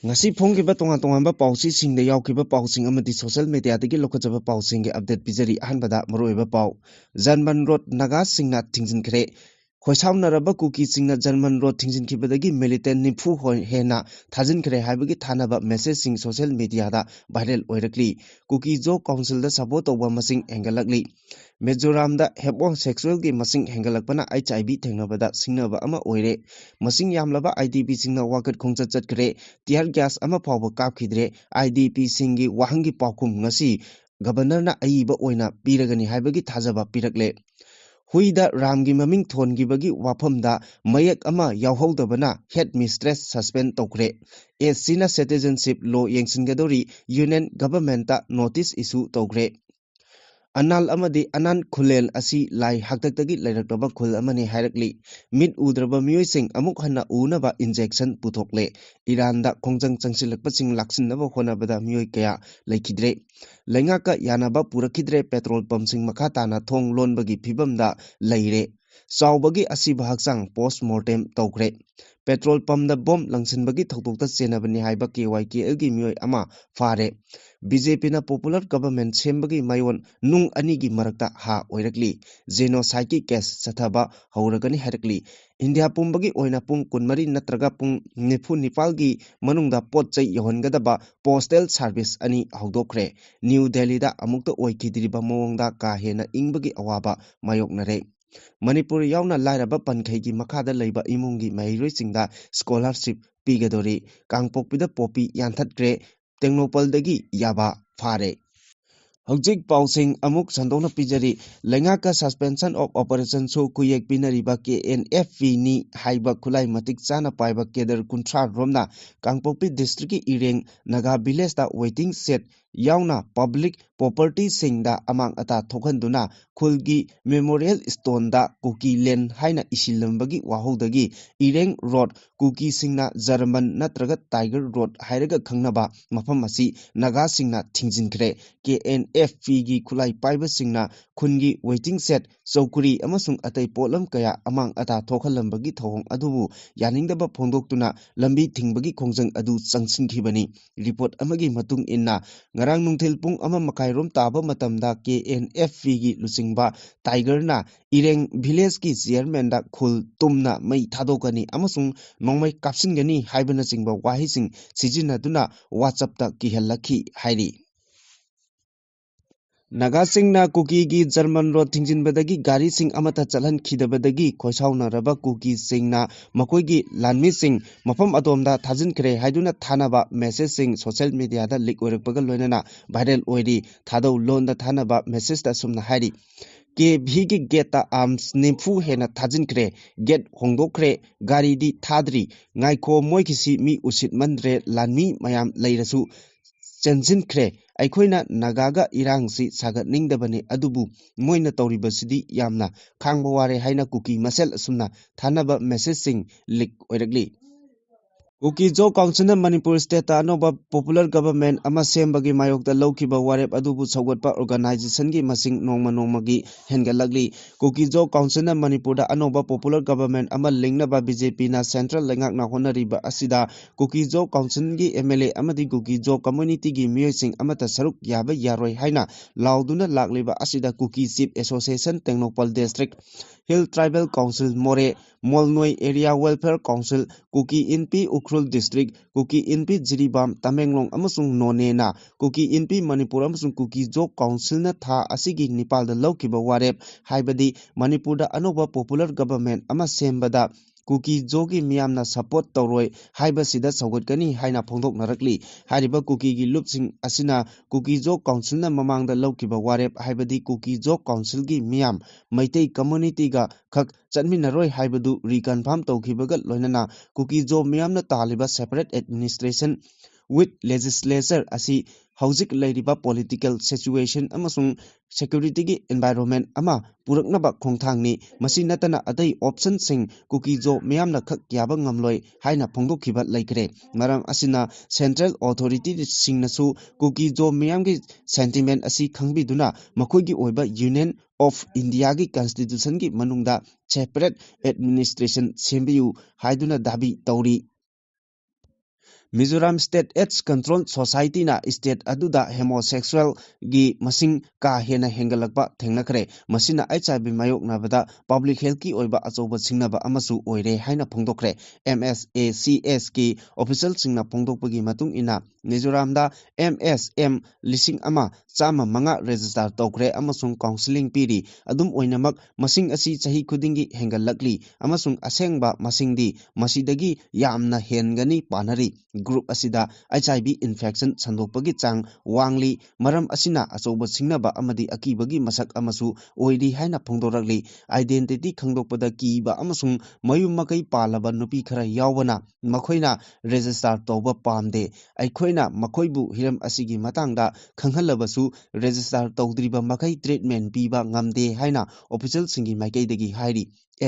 Ngasi phongkiba tonga pausi singda yaukiba pausing amati social media dagi lokajaba pausing ge update pijari ahanbada maroiba pau Janman Road naga singna tingjinkre khoisawnaraba kuki singna Janman Road tingjinkibadagi militant nifu hena thajinkre haibagi thanaba message sing social media da viral oirakli kuki jo council da support tawba masing engalakli Mizoram da hebon sexual gi masing hengalakpana HIV thengnabada singnaba ama oire masing yamlaba IDP singna wakat khongchat chatkre tear gas ama phawba kapkhidre IDP singi wahangi paukhum ngasi governor na aiba oina piragani haibagi thajaba pirakle Huida Ramgi maming thongibagi wafamda mayak ama yauhodabana headmistress suspend tokre Sina citizenship law yengsingadori union government ta notice issue tokre Anal amadi anan khulel asi lai haktaktagi lairaktoba khul amani hairakli mit udraba mioising amuk hanna unaba injection puthokle Iranda khongjang changsilakpaching laksinaba honabada mioi kaya laikhidre Lengaka yanaba purakidre petrol pump sing makhatana thong lonbagi phibamda laire Saubagi asiba haksang post mortem tokre petrol pump da bomb langsinbagi thokdokta chenabani haiba KYKL gi mioi ama fare BJP na popular government sembagi mayon nung anigi marakta ha oirakli genocide ki case sathaba hauragani harakli India pumbagi oina pung kunmari natraga pung nifu nipalgi manungda potchai yohangadaba postal service ani haudokre New Delhi da amukta oikidiriba mawongda ka hena ingbagi awaba mayoknare Manipur yauna lairaba pankhaigi makhada leiba imungi mahiroisingda scholarship pigadori kangpokpida popi yanthatkre Tengnopaldagi yaba fare Hojik pausing amuk sandona pijari lengaka suspension of operation so kuyek pinariba KNFV ni haiba khulai matik chana paiba keder kuntra romna Kangpokpi district ki ireng naga village da waiting set yauna public property singda amang ata thokhanduna khulgi memorial stone da kuki len haina isilambagi wahodagi ireng road kuki singna German natraga tiger road hairaga khangnaba mafam asi naga singna thingjinkre KNFP gi khulai paiba singna khungi waiting set Saukuri amasung atai polam kaya amang ata thokhalambagi thohong adubu yaningdaba phongdoktuna lambi thingbagi khongjang adu changsinkhibani report amagi matung inna ngarang nungthil pung ama makairom taba matamda KNFP gi lusingba tiger na ireng village ki chairman da khul tumna mai thadokani amasung nongmai kapsingani haibana chingba wahising sijinaduna WhatsApp ta kihallakhi hairi Nagasingna kuki gi German road thingjinbadagi gari sing amata chalhan khidabadagi khoisauna raba kuki singna makoigi lanmi sing mafam adomda thajinkre haiduna thanaba message sing social media da leak oirakpaga loinana viral oiri thadau lon da thanaba message da sumna hairi ke bhigi geta arms nimfu hena thajinkre get hongdokre gari di thadri ngaikho moikisi mi usit mandre lanmi mayam leirasu Chenjinkre aikoina nagaga irangsi sagatningdabani adubu moina tawribasidi yamna khangba ware haina kuki masel asumna thanaba message sing leak oirakli Kuki Jo Council Manipur State Anova Popular Government ama sembagi mayokta lawkiba warep adubu sawgatpa organization gi masing nongma nongmagi hengalagli Kuki Jo Council Manipur da Anova Popular Government ama lingnaba BJP na Central lengakna honariba asida Kuki Jo Council gi MLA amadi Kuki Jo community gi miyosing amata saruk yaba yaroi haina lauduna lagliba asida Kuki Chief Association Tengnopal District Hill Tribal Council More Molnoi Area Welfare Council Kuki Inpi Ukhrul District Kuki Inpi Jiribam Tamenglong amasung Nonena Kuki Inpi Manipur amasung Kuki Jo Council na tha asigi Nepal da lawkiba warep haibadi Manipur da anoba popular government ama sembada Kuki Jogi miyamna support tawroi haibasida sawgatkani haina phongdoknarakli hariba Kuki gi lupsing asina Kuki Jo Council na mamangda lawkiba warep haibadi Kuki Jo Council gi miyam maitei community ga khak chanminaroi haibadu reconfirm tawkhibaga loinana Kuki Jo miyamna taliba separate administration with legislature asi hojik leiriba political situation amasung security gi environment ama puraknaba khongthangni masi natana adai option sing Kuki Jo miyamna khak yaba ngamloi haina phongdokhiba laikre marang asina central authority singnasu Kuki Jo miyamgi sentiment asi khangbiduna makhoigi oiba Union of India gi constitution gi manungda separate administration sembiu haiduna dabi tawri Mizoram State AIDS Control Society na state aduda homosexual gi masing ka hena hengalakba thengnakre masina HIV mayok nabada public health ki oiba achoba singnaba amasu oire haina phongdokre MSACS ki official singna phongdokpagi matung ina Mizoram da MSM lising ama chama manga register tokre amasung counseling piri adum oinamak masing asi chahi khudingi hengalakli amasung asengba masingdi masidagi yamna hengani panari group asida HIV infection sandokpagi chang wangli maram asina achoba singnaba amadi akibagi masak amasu oidi haina phongdorakli identity khangdokpada kiba amasung mayum makai palaba nupi khara yawbana makhoina register toba pamde aikhoina makhoibu hiram asigi matangda khanghalbasu register tawdriba makai treatment piba ngamde haina official singi maikaidagi hairi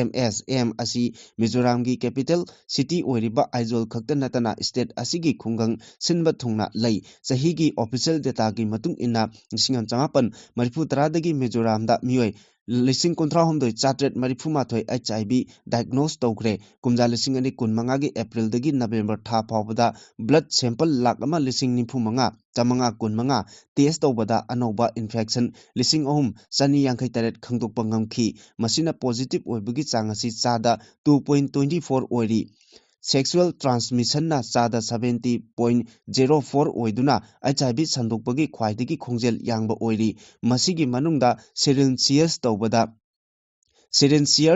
MSM asi Mizoram gi capital city oiriba Aizawl khakta natana state asigi khungang sinba thungna lei chahi gi official data gi matung ina 1994 dagi Mizoram da mioi lising kontra homdoi chatret marifumathoi HIV diagnose tokre kumja lising ani kunmanga gi April dagi November tha phawbada blood sample lakh ama lising nifumanga chamanga kunmanga test tobada anoba infection lising ohum chani yangkhai taret khangdokpa ngamkhi masina positive oibagi changasi chada 2.24 oiri sexual transmission na chada 70.04 oiduna HIV sandokpagi khwaidagi khongjel yangba oiri masigi manungda Syrian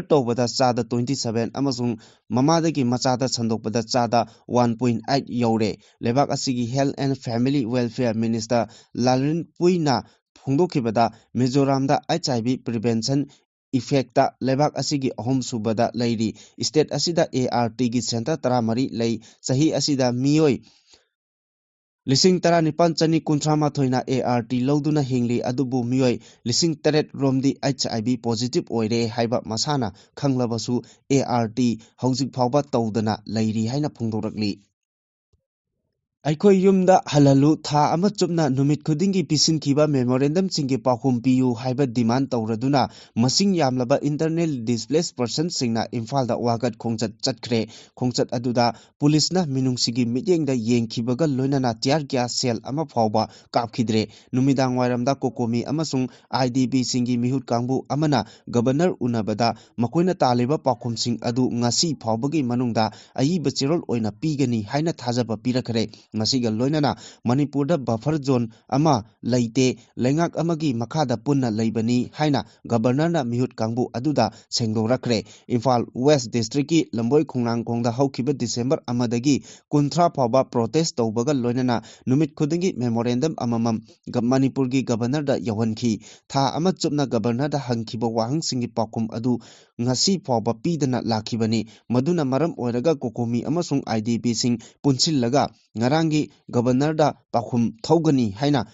tobada chada 27 amasung mamadagi machada sandokpada chada 1.8 yaure lebak asigi health and family welfare minister Lalrin Puina phongdokhibada Mizoram da HIV prevention effecta lebak asigi ahom subada leiri state asida ART gi center 13 lei chahi asida mioi Lising tara nipan chani kuntrama thoina ART loduna hingli adubu mioi lising taret romdi HIV positive oire haiba masana khanglabasu ART hauzik phawba tawdana leiri haina phongdorakli Aikoi yumda halalu tha ama chupna numit khudingi pisin kiba memorandum singge pakhum piu haiba demand tawraduna masing yamlaba internal displaced person singna imphal da wagat khongchat chatkre khongchat aduda police na minungsigi mityeng da yengkhibaga loinana tiar kya sel ama phawba kapkhidre numidang wairam da kokomi amasung IDB singi mihut kangbu amana governor unabada makoina taliba pakhum sing adu ngasi phawbagi manungda ayiba cherol oina pigani haina thajaba pirakhre masiga loinana Manipurda buffer zone ama leite lengak amagi makhada punna leibani haina governor na mihut kangbu aduda sengdorakre Imphal West District ki lamboi khungnang khongda haukiba December amadagi kunthra phawba protest tawbaga loinana numit khudingi memorandum amamam Manipur gi governor da yawankhi tha ama chupna governor da hangkhiba wahang singi pakum adu ngasi phawba pidana lakhibani maduna maram oiraga kokomi amasung IDP sing punsillaga ngarangi governor da pakhum thogani haina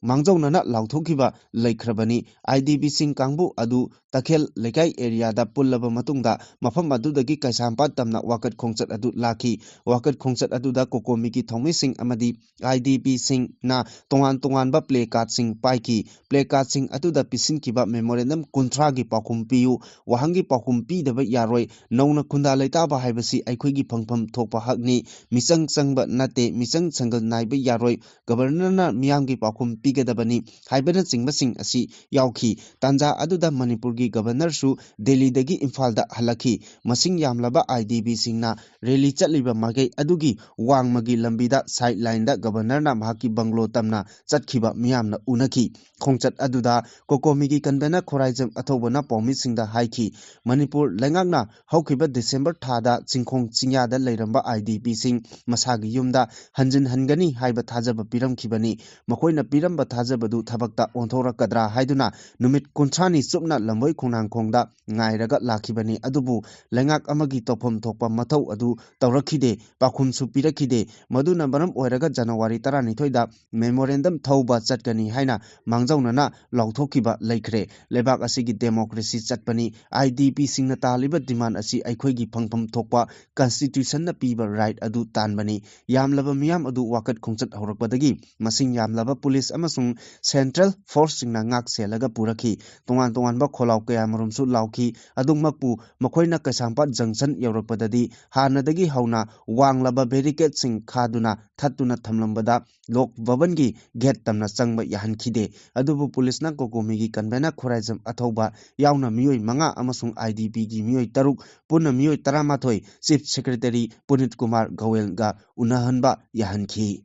mangjawnana lauthokhiba leikrabani IDP sing kangbu adu takhel lekai area da pullaba matungda mafam adudagi kaisampat tamna wakat khongchat adu lakhi wakat khongchat adu da kokomi ki thongmi sing amadi IDP sing na tongan ba play card sing paiki play card sing adu da pisin kiba memorandum kunthra gi pakhum piu wahangi pakhum pi daba yaroi nauna khunda leita ba haibasi aikoi gi phangpham thokpa hakni misang changba nate misang changal naiba yaroi governor na miyam gi pakhum pigadabani haibana chingmasing asi yaukhi tanja aduda Manipur gi governor su Delhi dagi Imphal da halakhi masing yamlaba IDB singna rally chatliba magai adugi wangmagi lambida sideline da governor na mahaki banglo tamna chatkhiba miyamna unakhi khongchat aduda kokomi gi kanbena khoraijam athobana paumi singda haikhi Manipur lengakna haukiba December thada chingkhong chingya da leiramba IDP sing masagi yumda hanjin hangani haiba thajaba piramkhibani makoina piramba thajabadu thabakta onthorakadra haiduna numit kunthani chupna lamboi khunang khongda ngairaga lakhibani adubu lengak amagi topom thokpa mathau adu tawrakhide pakhum su pirakhide maduna baram oiraga January 12 da memorandum thauba chatkani haina mangjawnana lauthokhiba leikhre lebak asigi democracy chatpani IDP singna taliba demand asi aikhoigi phangpham thokpa constitution na piba right adu tanbani yamlaba miyam adu wakat khongchat horakpadagi masing yamlaba police amasung Central Force singna ngak selaga puraki tongan ba kholau kaya marumsu lauki adungmakpu makoina Kaisangpat junction yaurakpadadi hanadagi hauna wanglaba barricade sing khaduna thatuna thamlambada lok bhavan gi gate tamna changba yahankhide adubu police na kokomi gi kanbena khoraijam athauba yauna miyoi manga amasung IDP gi miyoi taruk punna miyoi 13 Chief Secretary Punit Kumar Gawel ga unahanba yahankhi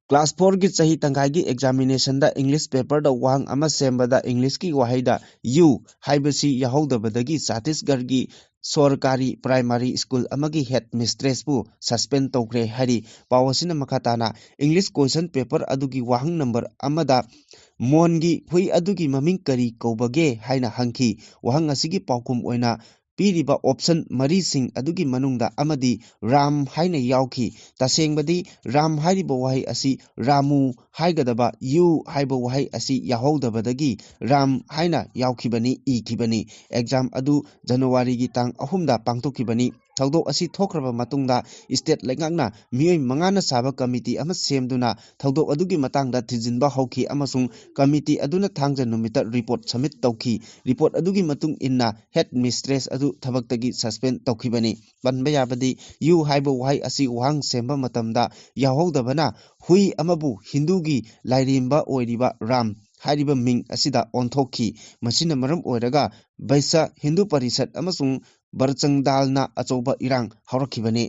Class 4 की चाही तंगाई की examination दा English paper दा wahang ama sembada English की wahai दा you haibasi yahodabadagi Chhattisgarh की सरकारी primary school अमगी हेड मिस्ट्रेस पु सस्पेंड तौग्रे हरि पावसिन मखाताना इंग्लिश क्वेश्चन पेपर अदुगी वाहंग नंबर अमदा मोनगी हुई अदुगी ममिंग करी कौबगे हाइना हंखी वाहंग असिगी पाउकुम ओइना पीरिबा ऑप्शन मरी सिंह अदुगी मनुंगदा अमदी राम हाइना याउखी तसेंगबदी राम हाइरिबा वाहै असि रामू हाइगदबा यू हाइबा वाहै असि याहौदबदगी राम हाइना याउखिबनी इखिबनी एग्जाम अदु जनवरी की तांग अहुमदा पांगथोखिबनी थौदोक असि थोख्रबा मतुंगदा स्टेट लेंगांगना मियोय मंगाना साबा कमिटी अमा सेमदुना थौदोक अदुगी मतंगदा थिजिनबा हौखी अमसुंग कमिटी अदुना थांगजा नुमिता रिपोर्ट सबमिट तौखी रिपोर्ट अदुगी मतुंग इन्ना हेड मिस्ट्रेस अदु थबक्तगी सस्पेंड तौखिबनी बनबा याबदी यू हाइबा वाहै असि वाहंग सेमबा मतमदा याहौदबना हुई अमबु हिंदूगी लाइरिमबा ओइरिबा राम हाइरिबा मिंग असिदा ओंथोखी मसिना मरम ओइरगा बैसा Hindu Parishad अमसुंग बरचंगदालना अचौबा इरांग हौरखिबनी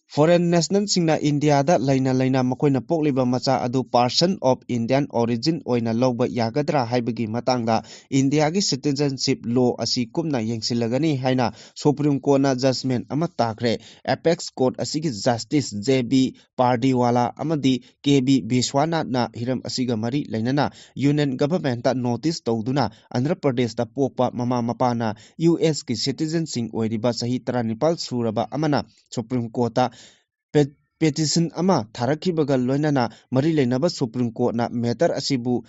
Foreign national singna India da laina makoina pokliba macha adu person of Indian origin oina logba yagadra haibagi matangda India gi citizenship law asi kumna yengsilagani haina Supreme Court na judgment ama takre Apex Court asigi Justice JB Pardiwala amadi KB Biswana na hiram asiga mari lainana Union government ta notice tawduna Andhra Pradesh da pokpa mama mapana US ki citizen sing oiriba sahi 19 suraba amana Supreme Court ta petition ama tharakhibaga loinana mari leinaba Supreme Court na matter asibu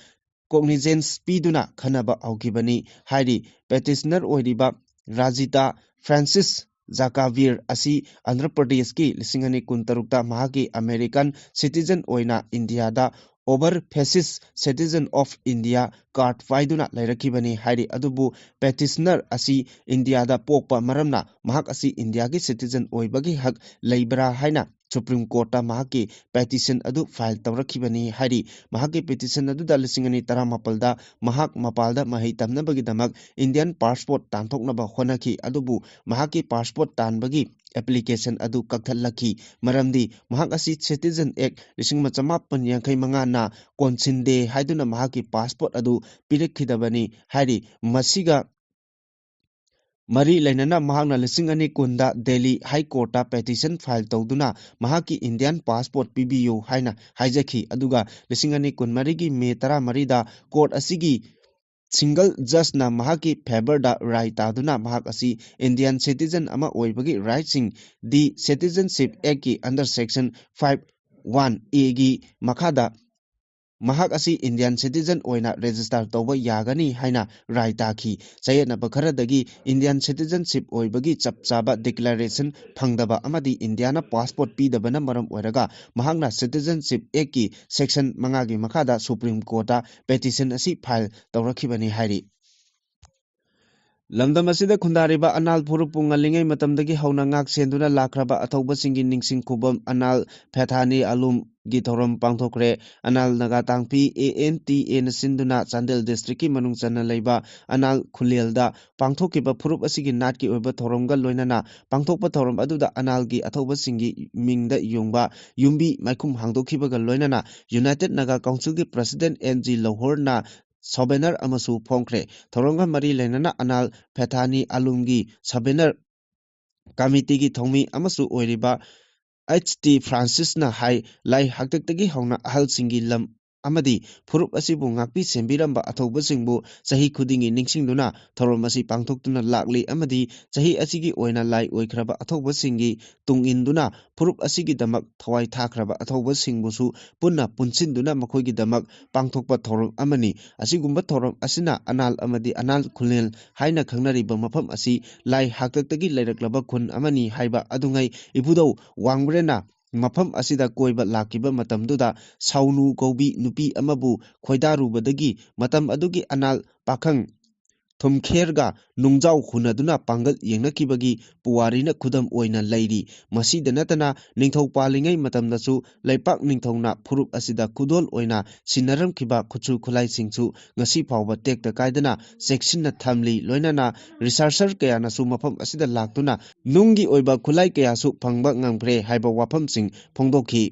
cognizance piduna khanaba aukibani hairi petitioner oiriba Rajita Francis Zakavir asi Andhra Pradesh ki 2016 ta mahaki American citizen oina India da overseas citizen of India card faiduna lairakibani hairi adubu petitioner asi India da pokpa maramna mahak asi India ki citizen oibagi hak leibra haina Supreme Court ta mahaki petition adu file tawrakhibani hairi mahaki petition adu da 2017 da mahak mapalda mahai tamnabagi damak Indian passport tanthoknaba honaki adubu mahaki passport tanbagi application adu kakthallaki maramdi mahak asi citizen act 1985 na konsinde haiduna mahaki passport adu pirekhidabani hairi masiga Mari lainana mahakna 2010 da Delhi High Court ta petition file tawduna mahaki Indian passport PBU haina haijaki aduga 2013 gi May 13 da court asigi single judge na mahaki favor da right taduna mahak asi Indian citizen ama oibagi right sing the Citizenship Act ki under section 51A gi makhada mahak asi Indian citizen oina register tawba yagani haina rai takhi chayena bakharadagi Indian citizenship oibagi chapchaba declaration phangdaba amadi Indiana passport pidabana maram oiraga mahakna Citizenship Act ki section 5 gi makhada Supreme Court ta petition asi file tawrakhibani hairi Lamdam asida khundariba anal phurupu ngalingai matamdagi hauna ngak senduna lakraba athauba singi ningsing khubam anal phethani alum gi thorom pangthokre anal naga tangpi ANTA na sinduna Chandel district ki manung chana leiba anal khulelda pangthokiba phurup asigi nat ki oiba thoromga loinana pangthokpa thorom aduda anal gi athauba singi mingda yongba yumbi maikhum hangdokhibaga loinana United Naga Council ki president NG Lohor na Sobener amasu phongkre thoronga mari lenana anal phethani alumgi Sobener committee gi thongmi amasu oiriba HT Francis na hai lai haktaktagi hauna ahal singi lam amadi phurup asibu ngakpi sembiramba athauba singbu sahi khudingi ningsingduna thorom asi pangthoktuna lakli amadi sahi asigi oina lai oikraba athauba singi tunginduna phurup asigi damak thawai thakraba athauba singbusu punna punsinduna makhoigi damak pangthokpa thorom amani asigumba thorom asina anal amadi anal khulel haina khangnariba mafam asi lai haktaktagi lairaklaba khun amani haiba adungai ibudau wangrena ꯃꯐꯝ ꯑꯁꯤꯗ ꯀꯣꯏꯕ ꯂꯥꯛꯈꯤꯕ ꯃꯇꯝꯗꯨꯗ ꯁꯥꯎꯅꯨ ꯀꯧꯕꯤ ꯅꯨꯄꯤ ꯑꯃꯕꯨ ꯈꯣꯏꯗꯥꯔꯨꯕꯗꯒꯤ ꯃꯇꯝ ꯑꯗꯨꯒꯤ ꯑꯅꯥꯜ ꯄꯥꯈꯪ ꯊꯨꯝꯈꯦꯔꯒ ꯅꯨꯡꯖꯥꯎ ꯍꯨꯟꯅꯗꯨꯅ ꯄꯥꯡꯒꯜ ꯌꯦꯡꯅꯈꯤꯕꯒꯤ ꯄꯨꯋꯥꯔꯤꯅ ꯈꯨꯗꯝ ꯑꯣꯏꯅ ꯂꯩꯔꯤ꯫ ꯃꯁꯤꯗ ꯅꯠꯇꯅ ꯅꯤꯡꯊꯧ ꯄꯥꯜꯂꯤꯉꯩ ꯃꯇꯝꯗꯁꯨ ꯂꯩꯄꯥꯛ ꯅꯤꯡꯊꯧꯅ ꯐꯨꯔꯨꯞ ꯑꯁꯤꯗ ꯈꯨꯗꯣꯜ ꯑꯣꯏꯅ ꯁꯤꯟꯅꯔꯝꯈꯤꯕ ꯈꯨꯠꯁꯨ ꯈꯨꯠꯂꯥꯏꯁꯤꯡꯁꯨ ꯉꯁꯤ ꯐꯥꯎꯕ ꯇꯦꯛꯇ ꯀꯥꯏꯗꯅ ꯆꯦꯛꯁꯤꯟꯅ ꯊꯝꯂꯤ꯫ ꯂꯣꯏꯅꯅ ꯔꯤꯁꯥꯔꯆꯔ ꯀꯌꯥꯅꯁꯨ ꯃꯐꯝ ꯑꯁꯤꯗ ꯂꯥꯛꯇꯨꯅ ꯅꯨꯡꯒꯤ ꯑꯣꯏꯕ ꯈꯨꯠꯂꯥꯏ ꯀꯌꯥꯁꯨ ꯐꯪꯕ ꯉꯝꯈ꯭ꯔꯦ ꯍꯥꯏꯕ ꯋꯥꯐꯝꯁꯤꯡ ꯐꯣꯡꯗꯣꯛꯈꯤ꯫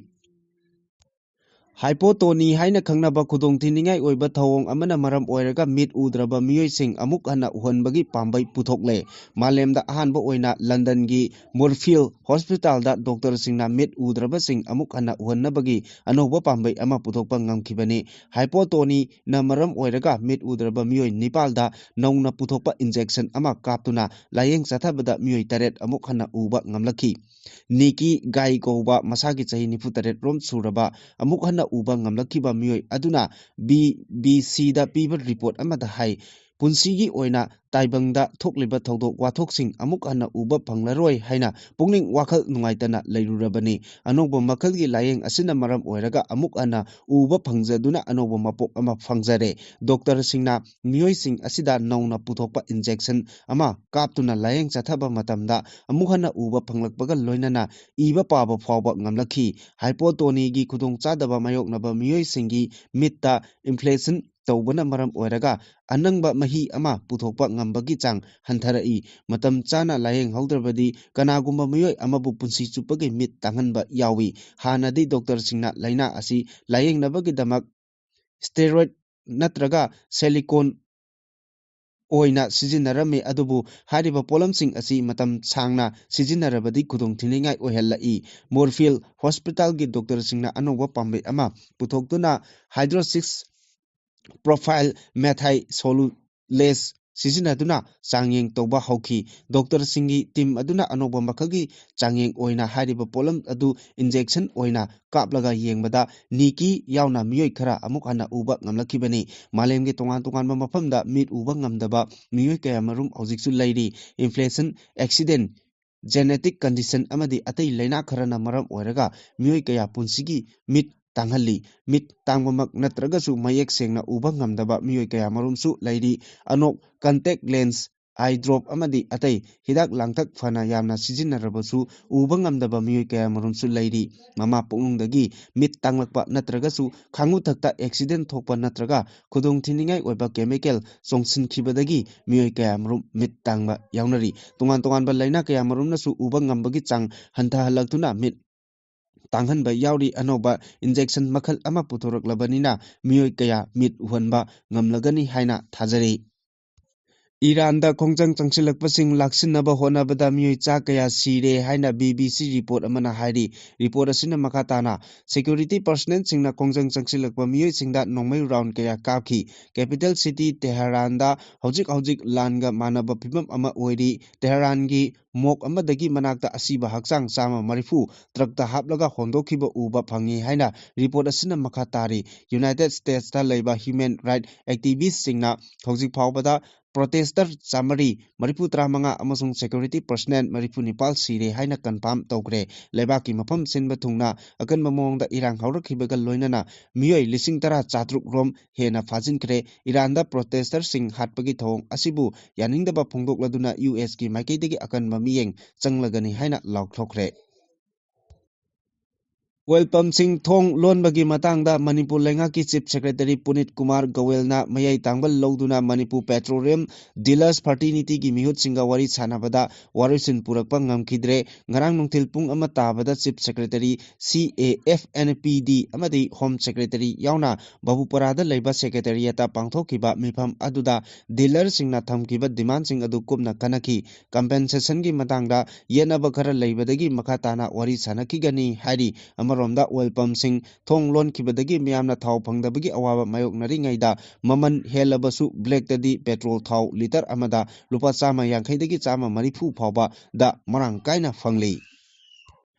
ꯍꯥꯏꯄꯣꯇꯣꯅꯤ ꯍꯥꯏꯅ ꯈꯪꯅꯕ ꯈꯨꯗꯣꯡꯊꯤꯅꯤꯡꯉꯥꯏ ꯑꯣꯏꯕ ꯊꯧꯑꯣꯡ ꯑꯃꯅ ꯃꯔꯝ ꯑꯣꯏꯔꯒ ꯃꯤꯠ ꯎꯗ꯭ꯔꯕ ꯃꯤꯑꯣꯏꯁꯤꯡ ꯑꯃꯨꯛ ꯍꯟꯅ ꯎꯍꯟꯕꯒꯤ ꯄꯥꯝꯕꯩ ꯄꯨꯊꯣꯛꯂꯦ꯫ ꯃꯥꯂꯦꯝꯗ ꯑꯍꯥꯟꯕ ꯑꯣꯏꯅ ꯂꯟꯗꯟꯒꯤ ꯃꯨꯔꯐꯤꯜꯗ ꯍꯣꯁꯄꯤꯇꯥꯜꯗ ꯗꯣꯛꯇꯔꯁꯤꯡꯅ ꯃꯤꯠ ꯎꯗ꯭ꯔꯕꯁꯤꯡ ꯑꯃꯨꯛ ꯍꯟꯅ ꯎꯍꯟꯅꯕꯒꯤ ꯑꯅꯧꯕ ꯄꯥꯝꯕꯩ ꯑꯃ ꯄꯨꯊꯣꯛꯄ ꯉꯝꯈꯤꯕꯅꯤ꯫ ꯍꯥꯏꯄꯣꯇꯣꯅꯤꯅ ꯃꯔꯝ ꯑꯣꯏꯔꯒ ꯃꯤꯠ ꯎꯗ꯭ꯔꯕ ꯃꯤꯑꯣꯏ 9ꯗ ꯅꯧꯅ ꯄꯨꯊꯣꯛꯄ ꯏꯟꯖꯦꯛꯁꯟ ꯑꯃ ꯀꯥꯞꯇꯨꯅ ꯂꯥꯌꯦꯡ ꯆꯠꯊꯕꯗ ꯃꯤꯑꯣꯏ 8 ꯑꯃꯨꯛ ꯍꯟꯅ ꯎꯕ ꯉꯝꯂꯛꯈꯤ꯫ ꯅꯤꯀꯤ ꯒꯥꯏ ꯀꯧꯕ ꯃꯁꯥꯒꯤ ꯆꯍꯤ 48 ꯔꯣꯝ ꯁꯨꯔꯕ ꯑꯃꯨꯛ ꯍꯟꯅ ꯎꯕ ꯉꯝꯂꯛꯈꯤꯕ ꯃꯤꯑꯣꯏ ꯑꯗꯨꯅ BBC ꯗ ꯄꯤꯕ ꯔꯤꯄꯣꯔꯠ ꯑꯃꯗ ꯍꯥꯏ ꯄꯨꯟꯁꯤꯒꯤ ꯑꯣꯏꯅ ꯇꯥꯏꯕꯪꯗ ꯊꯣꯛꯂꯤꯕ ꯊꯧꯗꯣꯛ ꯋꯥꯊꯣꯛꯁꯤꯡ ꯑꯃꯨꯛ ꯍꯟꯅ ꯎꯕ ꯐꯪꯂꯔꯣꯏ ꯍꯥꯏꯅ ꯄꯨꯛꯅꯤꯡ ꯋꯥꯈꯜ ꯅꯨꯡꯉꯥꯏꯇꯅ ꯂꯩꯔꯨꯔꯕꯅꯤ꯫ ꯑꯅꯧꯕ ꯃꯈꯜꯒꯤ ꯂꯥꯌꯦꯡ ꯑꯁꯤꯅ ꯃꯔꯝ ꯑꯣꯏꯔꯒ ꯑꯃꯨꯛ ꯍꯟꯅ ꯎꯕ ꯐꯪꯖꯗꯨꯅ ꯑꯅꯧꯕ ꯃꯄꯣꯛ ꯑꯃ ꯐꯪꯖꯔꯦ꯫ ꯗꯣꯛꯇꯔꯁꯤꯡꯅ ꯃꯤꯑꯣꯏꯁꯤꯡ ꯑꯁꯤꯗ ꯅꯧꯅ ꯄꯨꯊꯣꯛꯄ ꯏꯟꯖꯦꯛꯁꯟ ꯑꯃ ꯀꯥꯞꯇꯨꯅ ꯂꯥꯌꯦꯡ ꯆꯠꯊꯕ ꯃꯇꯝꯗ ꯑꯃꯨꯛ ꯍꯟꯅ ꯎꯕ ꯐꯪꯂꯛꯄꯒ ꯂꯣꯏꯅꯅ ꯏꯕ ꯄꯥꯕ ꯐꯥꯎꯕ ꯉꯝꯂꯛꯈꯤ꯫ ꯍꯥꯏꯄꯣꯇꯣꯅꯤꯒꯤ ꯈꯨꯗꯣꯡꯆꯥꯗꯕ ꯃꯥꯌꯣꯛꯅꯕ ꯃꯤꯑꯣꯏꯁꯤꯡꯒꯤ ꯃꯤꯠꯇ ꯏꯟꯐ꯭ꯂꯦꯁꯟ ꯇꯧꯕꯅ ꯃꯔꯝ ꯑꯣꯏꯔꯒ ꯑꯅꯪꯕ ꯃꯍꯤ ꯑꯃ ꯄꯨꯊꯣꯛꯄ ꯉꯝꯕꯒꯤ ꯆꯥꯡ ꯍꯟꯊꯔꯛꯏ꯫ ꯃꯇꯝ ꯆꯥꯅ ꯂꯥꯌꯦꯡꯍꯧꯗ꯭ꯔꯕꯗꯤ ꯀꯅꯥꯒꯨꯝꯕ ꯃꯤꯑꯣꯏ ꯑꯃꯕꯨ ꯄꯨꯟꯁꯤ ꯆꯨꯞꯄꯒꯤ ꯃꯤꯠ ꯇꯥꯡꯍꯟꯕ ꯌꯥꯎꯏ꯫ ꯍꯥꯟꯅꯗꯤ ꯗꯣꯛꯇꯔꯁꯤꯡꯅ ꯂꯥꯏꯅꯥ ꯑꯁꯤ ꯂꯥꯌꯦꯡꯅꯕꯒꯤꯗꯃꯛ ꯁ꯭ꯇꯦꯔꯣꯏꯗ ꯅꯠꯇ꯭ꯔꯒ ꯁꯤꯂꯤꯀꯣꯟ ꯑꯣꯏꯅ ꯁꯤꯖꯤꯟꯅꯔꯝꯃꯤ, ꯑꯗꯨꯕꯨ ꯍꯥꯏꯔꯤꯕ ꯄꯣꯠꯂꯝꯁꯤꯡ ꯑꯁꯤ ꯃꯇꯝ ꯁꯥꯡꯅ ꯁꯤꯖꯤꯟꯅꯔꯕꯗꯤ ꯈꯨꯗꯣꯡꯊꯤꯅꯤꯡꯉꯥꯏ ꯑꯣꯏꯍꯜꯂꯛꯏ꯫ ꯃꯨꯔꯐꯤꯜꯗ ꯍꯣꯁꯄꯤꯇꯥꯜꯒꯤ ꯗꯣꯛꯇꯔꯁꯤꯡꯅ ꯑꯅꯧꯕ ꯄꯥꯝꯕꯩ ꯑꯃ ꯄꯨꯊꯣꯛꯇꯨꯅ ꯍꯥꯏꯗ꯭ꯔꯣꯛꯁꯤ ꯄ꯭ꯔꯣꯐꯥꯏꯜ ꯃꯦꯊꯥꯏꯁꯣꯂꯨꯂꯦꯖ ꯁꯤꯖꯤꯟꯅꯗꯨꯅ ꯆꯥꯡꯌꯦꯡ ꯇꯧꯕ ꯍꯧꯈꯤ꯫ ꯗꯣꯛꯇꯔꯁꯤꯡꯒꯤ ꯇꯤꯝ ꯑꯗꯨꯅ ꯑꯅꯧꯕ ꯃꯈꯜꯒꯤ ꯆꯥꯡꯌꯦꯡ ꯑꯣꯏꯅ ꯍꯥꯏꯔꯤꯕ ꯄꯣꯠꯂꯝ ꯑꯗꯨ ꯏꯟꯖꯦꯛꯁꯟ ꯑꯣꯏꯅ ꯀꯥꯞꯂꯒ ꯌꯦꯡꯕꯗ ꯅꯤꯀꯤ ꯌꯥꯎꯅ ꯃꯤꯑꯣꯏ ꯈꯔ ꯑꯃꯨꯛ ꯍꯟꯅ ꯎꯕ ꯉꯝꯂꯛꯈꯤꯕꯅꯤ꯫ ꯃꯥꯂꯦꯝꯒꯤ ꯇꯣꯉꯥꯟ ꯇꯣꯉꯥꯟꯕ ꯃꯐꯝꯗ ꯃꯤꯠ ꯎꯕ ꯉꯝꯗꯕ ꯃꯤꯑꯣꯏ ꯀꯌꯥꯃꯔꯨꯝ ꯍꯧꯖꯤꯛꯁꯨ ꯂꯩꯔꯤ꯫ ꯏꯟꯐ꯭ꯂꯦꯁꯟ, ꯑꯦꯛꯁꯤꯗꯦꯟ, ꯖꯦꯅꯦꯇꯤꯛ ꯀꯟꯗꯤꯁꯟ ꯑꯃꯗꯤ ꯑꯇꯩ ꯂꯥꯏꯅꯥ ꯈꯔꯅ ꯃꯔꯝ ꯑꯣꯏꯔꯒ ꯃꯤꯑꯣꯏ ꯀꯌꯥ ꯄꯨꯟꯁꯤꯒꯤ ꯃꯤꯠ ꯇꯥꯡꯍꯜꯂꯤ꯫ ꯃꯤꯠ ꯇꯥꯡꯕꯃꯛ ꯅꯠꯇ꯭ꯔꯒꯁꯨ ꯃꯌꯦꯛ ꯁꯦꯡꯅ ꯎꯕ ꯉꯝꯗꯕ ꯃꯤꯑꯣꯏ ꯀꯌꯥꯃꯔꯨꯝꯁꯨ ꯂꯩꯔꯤ꯫ ꯑꯅꯣꯛ, ꯀꯟꯇꯦꯛ ꯂꯦꯟꯁ, ꯑꯥꯏ ꯗ꯭ꯔꯣꯞ ꯑꯃꯗꯤ ꯑꯇꯩ ꯍꯤꯗꯥꯛ ꯂꯥꯡꯊꯛ ꯐꯅ ꯌꯥꯝꯅ ꯁꯤꯖꯤꯟꯅꯔꯕꯁꯨ ꯎꯕ ꯉꯝꯗꯕ ꯃꯤꯑꯣꯏ ꯀꯌꯥꯃꯔꯨꯝꯁꯨ ꯂꯩꯔꯤ꯫ ꯃꯃꯥ ꯄꯣꯛꯅꯨꯡꯗꯒꯤ ꯃꯤꯠ ꯇꯥꯡꯂꯛꯄ ꯅꯠꯇ꯭ꯔꯒꯁꯨ ꯈꯥꯡꯎꯊꯛꯇ ꯑꯦꯛꯁꯤꯗꯦꯟ ꯊꯣꯛꯄ ꯅꯠꯇ꯭ꯔꯒ ꯈꯨꯗꯣꯡꯊꯤꯅꯤꯡꯉꯥꯏ ꯑꯣꯏꯕ ꯀꯦꯃꯤꯀꯦꯜ ꯆꯣꯡꯁꯤꯟꯈꯤꯕꯗꯒꯤ ꯃꯤꯑꯣꯏ ꯀꯌꯥꯃꯔꯨꯝ ꯃꯤꯠ ꯇꯥꯡꯕ ꯌꯥꯎꯅꯔꯤ꯫ ꯇꯣꯉꯥꯟ ꯇꯣꯉꯥꯟꯕ ꯂꯥꯏꯅꯥ ꯀꯌꯥꯃꯔꯨꯝꯅꯁꯨ ꯎꯕ ꯉꯝꯕꯒꯤ ꯆꯥꯡ ꯍꯟꯊꯍꯜꯂꯛꯇꯨꯅ ꯃꯤꯠ ꯇꯥꯡꯍꯟꯕ ꯌꯥꯎꯔꯤ꯫ ꯑꯅꯧꯕ ꯏꯟꯖꯦꯛꯁꯟ ꯃꯈꯜ ꯑꯃ ꯄꯨꯊꯣꯔꯛꯂꯕꯅꯤꯅ ꯃꯤꯑꯣꯏ ꯀꯌꯥ ꯃꯤꯠ ꯎꯍꯟꯕ ꯉꯝꯂꯒꯅꯤ ꯍꯥꯏꯅ ꯊꯥꯖꯔꯤ꯫ ꯏꯔꯥꯟꯗ ꯈꯣꯡꯖꯪ ꯆꯪꯁꯤꯜꯂꯛꯄꯁꯤꯡ ꯂꯥꯛꯁꯤꯟꯅꯕ ꯍꯣꯠꯅꯕꯗ ꯃꯤꯑꯣꯏ ꯆꯥ ꯀꯌꯥ ꯁꯤꯔꯦ ꯍꯥꯏꯅ BBC ꯔꯤꯄꯣꯔꯠ ꯑꯃꯅ ꯍꯥꯏꯔꯤ꯫ ꯔꯤꯄꯣꯔꯠ ꯑꯁꯤꯅ ꯃꯈꯥ ꯇꯥꯅ ꯁꯦꯀ꯭ꯌꯨꯔꯤꯇꯤ ꯄꯔꯁꯣꯅꯦꯜꯁꯤꯡꯅ ꯈꯣꯡꯖꯪ ꯆꯪꯁꯤꯜꯂꯛꯄ ꯃꯤꯑꯣꯏꯁꯤꯡꯗ ꯅꯣꯡꯃꯩ ꯔꯥꯎꯟ ꯀꯌꯥ ꯀꯥꯞꯈꯤ꯫ ꯀꯦꯄꯤꯇꯦꯜ ꯁꯤꯇꯤ ꯇꯦꯍꯔꯥꯟꯗ ꯍꯧꯖꯤꯛ ꯍꯧꯖꯤꯛ ꯂꯥꯟꯒ ꯃꯥꯟꯅꯕ ꯐꯤꯚꯝ ꯑꯃ ꯑꯣꯏꯔꯤ꯫ ꯇꯦꯍꯔꯥꯟꯒꯤ ꯃꯣꯛ ꯑꯃꯗꯒꯤ ꯃꯅꯥꯛꯇ ꯑꯁꯤꯕ ꯍꯛꯆꯥꯡ 130 ꯇ꯭ꯔꯛꯇ ꯍꯥꯞꯂꯒ ꯍꯣꯟꯗꯣꯛꯈꯤꯕ ꯎꯕ ꯐꯪꯉꯤ ꯍꯥꯏꯅ ꯔꯤꯄꯣꯔꯠ ꯑꯁꯤꯅ ꯃꯈꯥ ꯇꯥꯔꯤ꯫ ꯌꯨꯅꯥꯏꯇꯦꯗ ꯁ꯭ꯇꯦꯠꯁꯇ ꯂꯩꯕ ꯍ꯭ꯌꯨꯃꯦꯟ ꯔꯥꯏꯠ ꯑꯦꯛꯇꯤꯕꯤꯁ꯭ꯇꯁꯤꯡꯅ ꯍꯧꯖꯤꯛ ꯐꯥꯎꯕꯗ ꯄ꯭ꯔꯣꯇꯦꯁ꯭ꯇꯔ 135 ꯑꯃꯁꯨꯡ ꯁꯦꯀ꯭ꯌꯨꯔꯤꯇꯤ ꯄꯔꯁꯣꯅꯦꯜ 34 ꯁꯤꯔꯦ ꯍꯥꯏꯅ ꯀꯟꯐꯥꯔꯝ ꯇꯧꯈ꯭ꯔꯦ꯫ ꯂꯩꯕꯥꯛꯀꯤ ꯃꯐꯝ ꯁꯤꯟꯕ ꯊꯨꯡꯅ ꯑꯀꯟꯕ ꯃꯑꯣꯡꯗ ꯏꯔꯥꯡ ꯍꯧꯔꯛꯈꯤꯕꯒ ꯂꯣꯏꯅꯅ ꯃꯤꯑꯣꯏ 10,000 ꯔꯣꯝ ꯍꯦꯟꯅ ꯐꯥꯖꯤꯟꯈ꯭ꯔꯦ꯫ ꯏꯔꯥꯟꯗ ꯄ꯭ꯔꯣꯇꯦꯁ꯭ꯇꯔꯁꯤꯡ ꯍꯥꯠꯄꯒꯤ ꯊꯧꯑꯣꯡ ꯑꯁꯤꯕꯨ ꯌꯥꯅꯤꯡꯗꯕ ꯐꯣꯡꯗꯣꯛꯂꯗꯨꯅ ꯌꯨꯑꯦꯁꯀꯤ ꯃꯥꯏꯀꯩꯗꯒꯤ ꯑꯀꯟꯕ ꯃꯤꯠꯌꯦꯡ ꯆꯪꯂꯒꯅꯤ ꯍꯥꯏꯅ ꯂꯥꯎꯊꯣꯛꯈ꯭ꯔꯦ꯫ ꯑꯣꯏꯜ ꯄꯝꯞꯁꯤꯡ ꯊꯣꯡ ꯂꯣꯟꯕꯒꯤ ꯃꯇꯥꯡꯗ ꯃꯅꯤꯄꯨꯔ ꯂꯩꯉꯥꯛꯀꯤ ꯆꯤꯐ ꯁꯦꯀ꯭ꯔꯦꯇꯔꯤ ꯄꯨꯅꯤꯠ ꯀꯨꯃꯥꯔ ꯒꯣꯋꯦꯜꯅ ꯃꯌꯥꯏ ꯇꯥꯡꯕ ꯂꯧꯗꯨꯅ ꯃꯅꯤꯄꯨꯔ ꯄꯦꯇ꯭ꯔꯣꯂꯤꯌꯝ ꯗꯤꯂꯔꯁ ꯐ꯭ꯔꯥꯇꯔꯅꯤꯇꯤꯒꯤ ꯃꯤꯍꯨꯠꯁꯤꯡꯒ ꯋꯥꯔꯤ ꯁꯥꯟꯅꯕꯗ ꯋꯥꯔꯣꯏꯁꯤꯟ ꯄꯨꯔꯛꯄ ꯉꯝꯈꯤꯗ꯭ꯔꯦ꯫ ꯉꯔꯥꯡ ꯅꯨꯡꯊꯤꯜ ꯄꯨꯡ 1 ꯇꯥꯕꯗ ꯆꯤꯐ ꯁꯦꯀ꯭ꯔꯦꯇꯔꯤ, CAFNPD ꯑꯃꯗꯤ ꯍꯣꯝ ꯁꯦꯀ꯭ꯔꯦꯇꯔꯤ ꯌꯥꯎꯅ ꯕꯥꯕꯨꯄꯥꯔꯥꯗ ꯂꯩꯕ ꯁꯦꯀ꯭ꯔꯦꯇꯔꯤꯌꯦꯠꯇ ꯄꯥꯡꯊꯣꯛꯈꯤꯕ ꯃꯤꯐꯝ ꯑꯗꯨꯗ ꯗꯤꯂꯔꯁꯤꯡꯅ ꯊꯝꯈꯤꯕ ꯗꯤꯃꯥꯟꯁꯤꯡ ꯑꯗꯨ ꯀꯨꯞꯅ ꯈꯟꯅꯈꯤ꯫ ꯀꯝꯄꯦꯟꯁꯦꯁꯟꯒꯤ ꯃꯇꯥꯡꯗ ꯌꯦꯠꯅꯕ ꯈꯔ ꯂꯩꯕꯗꯒꯤ ꯃꯈꯥ ꯇꯥꯅ ꯋꯥꯔꯤ ꯁꯥꯟꯅꯈꯤꯒꯅꯤ ꯍꯥꯏꯔꯤ꯫ ꯑꯃꯔꯣꯝꯗ ꯑꯣꯏꯜ ꯄꯝꯞꯁꯤꯡ ꯊꯣꯡ ꯂꯣꯟꯈꯤꯕꯗꯒꯤ ꯃꯤꯌꯥꯝꯅ ꯊꯥꯎ ꯐꯪꯗꯕꯒꯤ ꯑꯋꯥꯕ ꯃꯥꯌꯣꯛꯅꯔꯤꯉꯩꯗ ꯃꯃꯜ ꯍꯦꯜꯂꯕꯁꯨ ꯕ꯭ꯂꯦꯛꯇꯗꯤ ꯄꯦꯇ꯭ꯔꯣꯜ ꯊꯥꯎ ꯂꯤꯇꯔ ꯑꯃꯗ ꯂꯨꯄꯥ 150ꯗꯒꯤ 130 ꯐꯥꯎꯕ ꯗ ꯃꯔꯥꯡ ꯀꯥꯏꯅ ꯐꯪꯂꯤ꯫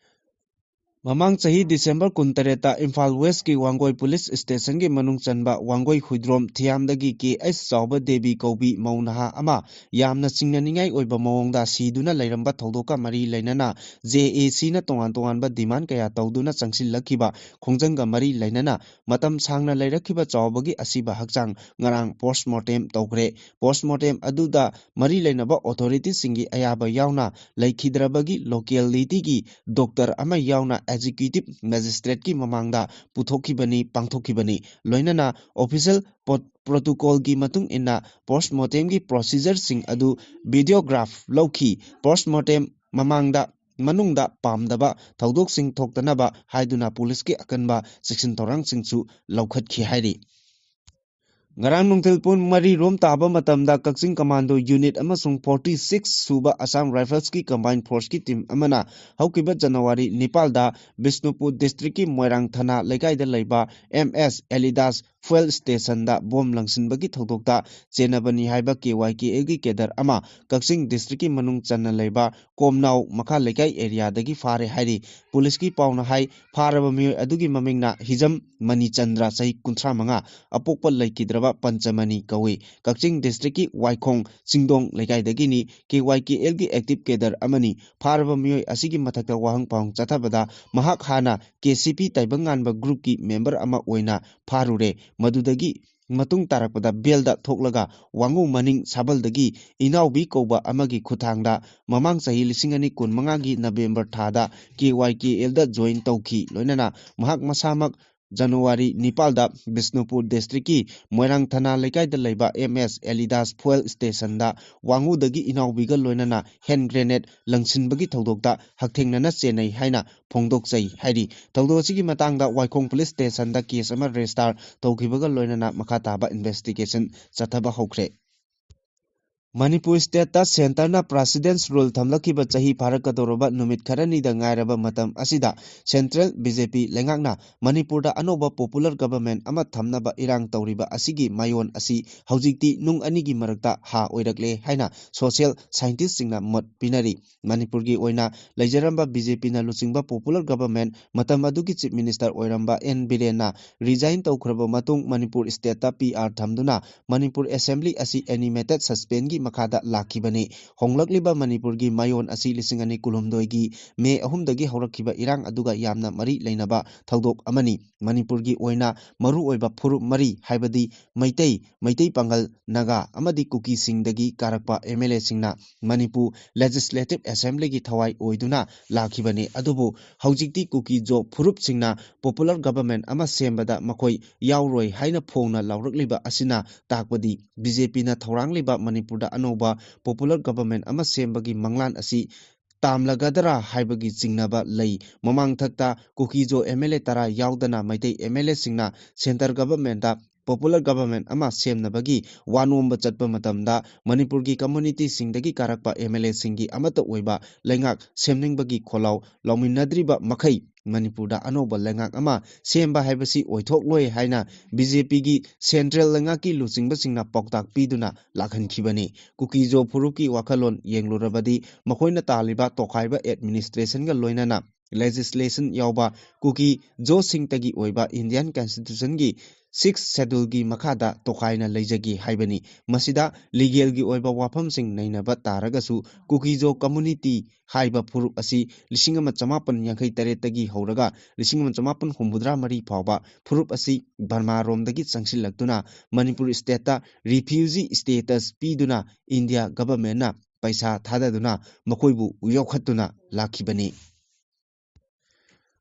Mamang Sahi December Kuntareta Imphal West ki Wangoi Police Station ki Manung Chanba Wangoi Huidrom Thiamdagi KS Sauba Devi Kobi Maunaha Ama Yamna Singnaningai Oiba Mawongda Siduna Lairamba Thodoka Mari Lainana JAC na Tongan ba demand kaya Tawduna Changsil Lakiba Khongjanga Mari Lainana Matam Sangna Lairakiba Chawbagi Asiba Hakchang Ngarang Postmortem Tawkre Postmortem Aduda Mari Lainaba Authority Singi Ayaba Yauna Laikhidrabagi Locality ki Doctor Ama Yauna Executive Magistrate ki mamangda puthokibani pangthokibani loinana official protocol ki matung inna postmortem ki procedure sing adu videograph lawki postmortem mamangda manungda pamdaba thaudok sing thoktanaba haiduna police ki akanba section torang singchu lawkhat khi hairi Ngarang nungthil pun mari rom taba matamda Kakching Commando Unit amasung 46 suba Assam Rifles ki Combined Force ki team amana haukiba January Nepalda Bishnupur District ki Moirang Thana lekai da leiba MS Elidas Fuel Station da bom langsinbagi thodokta chenabani haiba KYK gi kedar ama Kakching District ki manung channa leiba Komnau makha lekai area dagi fare hairi police ki pauna hai faraba mioi adugi mamingna Hijam Mani Chandra sahi 35 apokpa leikidraba Panchamani Kawi Kakching District ki Waikhong Singdong lekai dagini KYKL gi active cadre amani faraba mioi asigi mathakta wahang paung chathabada mahak hana KCP taibanganba group ki member ama oina farure madudagi matung tarakpada belda thoklaga wangu maning sabaldagi inaubi koba amagi khuthangda mamang sahi 2015 gi November thada KYKL da join tauki loinana mahak masamak January Nepalda Bishnupur District ki Moirang Thana lekai da leiba MS Elidas Fuel Station da wangu dagi inaubiga loinana hand grenade langsinbagi thodokta hakthengnana chenai haina phongdokchai hairi thodosigi matangda Waikhong Police Station da case ama register tawkibaga loinana makhataba investigation chathaba hokre Manipur State ta Center na President's Rule thamlakiba chahi pharakadoroba numit kharani da ngairaba matam asida Central BJP lengakna Manipur da anoba popular government ama thamnaba irang tawriba asigi mayon asi haujikti nung ani gi marakta ha oirakle haina social scientist singna mot pinari Manipur gi oina leijaramba BJP na luchingba popular government matam adugi chief minister oiramba N Biren na resign tawkhraba matung Manipur State ta PR thamduna Manipur Assembly asi animated suspend gi makada lakibani honglakliba Manipur gi mayon asi 2012 gi May 3 dagi haurakhiba irang aduga yamna mari leinaba thaudok amani Manipur gi oina maru oiba furup mari haibadi Maitai Pangal Naga amadi Kuki Singh dagi karakpa MLA singna Manipur Legislative Assembly gi thawai oiduna lakibani adubu haujikti Kuki jo furup singna popular government ama sembada makoi yauroi haina phongna laurakliba asina takpadi BJP na thaurangliba Manipur da anoba popular government ama sembagi manglan asi tamlagadara haibagi jingnaba lei mamang thakta Kukijo MLA tara yaudana Maitai MLA singna center government da popular government ama semnabagi wanomba chatpa matamda Manipur gi community singdagi karakpa MLA singi amata oiba lengak semningbagi kholau lawminnadriba makhai Manipur da anoba lengak ama semba haibasi oithokloi haina BJP gi central lengaki luchingba singna poktak piduna lakhankhibani Kukijo Furuki wakhalon yenglurabadi makhoina taliba tokhaiba administration ga loinana legislation yauba Kuki Jo Singtagi oiba Indian Constitution gi 6 schedule gi makhada tokhaina leijagi haibani masida legal gi oiba wafam sing nainaba taragasu Kukijo community haiba furup asi 1983 tagi horaga 1983 phawba furup asi Burma romdagi changsilaktuna Manipur state ta refugee status piduna India government na paisa thadaduna makoibu uyokhatuna lakhibani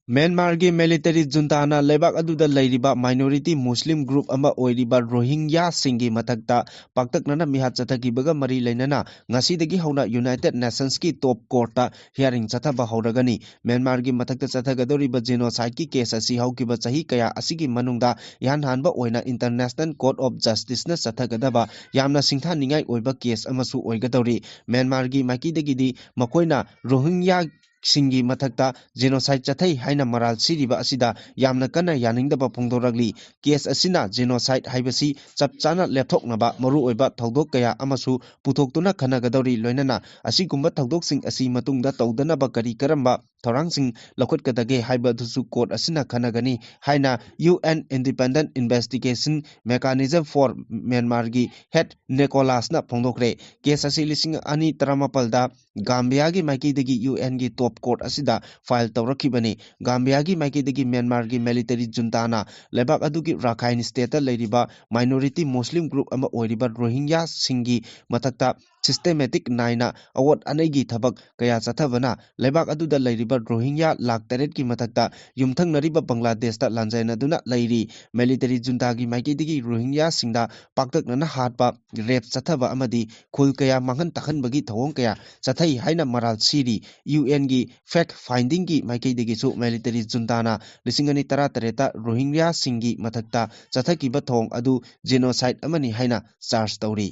Myanmar gi military junta na lebak aduda leiriba minority Muslim group ama oiriba Rohingya singi matakta paktaknana mihat chathakibaga mari leinana ngasidagi hauna United Nations ki top court ta hearing chathaba hauragani Myanmar gi matakta chathagadoriba genocide ki case asi haukiba chahi kaya asigi manungda yan hanba oina International Court of Justice na chathagadaba yamna singtha ningai oiba case amasu oigadori Myanmar gi makidagidi makoina Rohingya singi mathakta genocide chathai haina maral siriba asida yamna kana yaningdaba phongdoragli case asina genocide haibasi chapchana lepthoknaba maru oiba thodok kaya amasu puthokduna khanagadori loinana asigumba thodok sing asi matungda tawdanaba kari karamba thorangsing lokhotkadage haiba dhusu court asina khanagani haina UN Independent Investigation Mechanism for Myanmar gi head Nicholas na phongdokre case asi lising ani taramapal da Gambia gi maikidagi UN gi top court asida file tawrakhibani Gambia gi maikidagi Myanmar gi military junta na lebak adugi Rakhine state leiriba minority Muslim group ama oiriba Rohingya singi mathakta systematic naina award anegi thabak kaya chathabana lebak aduda leiriba Rohingya lakh taret ki mathakta yumthang nariba Bangladesh ta lanjaina duna leiri military junta gi maikidagi Rohingya singda paktak nana hatba rape chathaba amadi khul kaya manghan takhan bagi thawong kaya chathai haina maral siri UN gi fact finding gi maikidagi su military junta na lisingani tara tareta Rohingya singi mathakta chathaki ba thong adu genocide amani haina charge tawri